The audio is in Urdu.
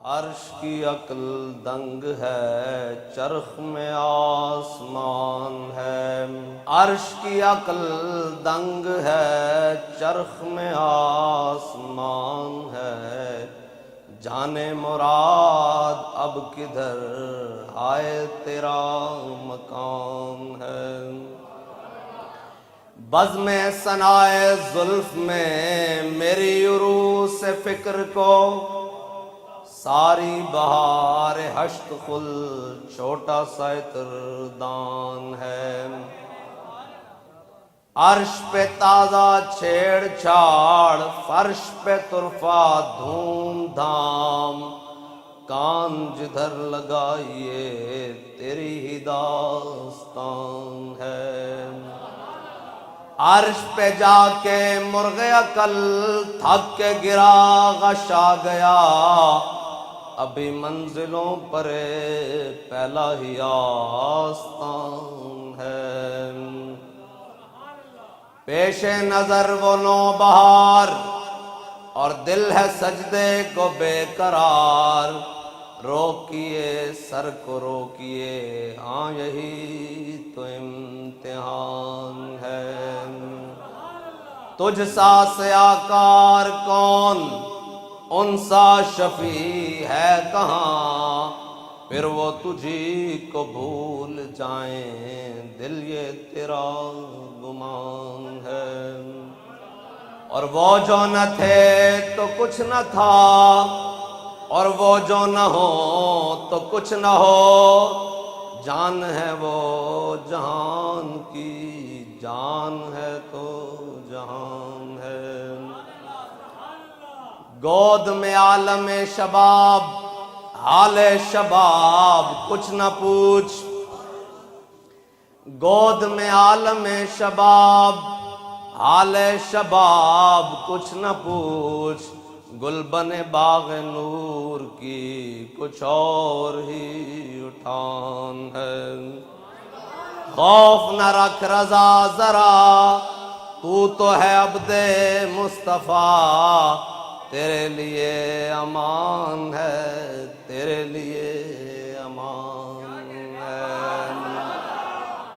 عرش کی عقل دنگ ہے، چرخ میں آسمان ہے۔ عرش کی عقل دنگ ہے، چرخ میں آسمان ہے۔ جانے مراد اب کدھر آئے تیرا مقام ہے۔ بزم ثنائے زلف میں میری عروس فکر کو، ساری بہار ہشت خل چھوٹا سا عطردان ہے۔ عرش پہ تازہ چھیڑ چھاڑ، فرش پہ طرفہ دھوم دھام، کان جدھر لگائیے تیری ہی داستان ہے۔ عرش پہ جا کے مرغ عقل تھک کے گرا غش آ گیا، ابھی منزلوں پر پہلا ہی آستان ہے۔ پیش نظر وہ نوبہار اور دل ہے سجدے کو بے قرار، روکیے سر کو روکیے، ہاں یہی تو امتحان ہے۔ تجھ سا سیاکار کون، ان سا شفیع ہے کہاں، پھر وہ تجھی کو بھول جائیں، دل یہ تیرا گمان ہے۔ اور وہ جو نہ تھے تو کچھ نہ تھا، اور وہ جو نہ ہو تو کچھ نہ ہو، جان ہے وہ جہان کی، جان ہے تو جہان ہے۔ گود میں عالم شباب، حال شباب کچھ نہ پوچھ، گود میں عالم شباب، حال شباب کچھ نہ پوچھ، گلبن باغ نور کی کچھ اور ہی اٹھان ہے۔ خوف نہ رکھ رضا ذرا، تو ہے عبد مصطفیٰ، تیرے لیے امان ہے، تیرے لیے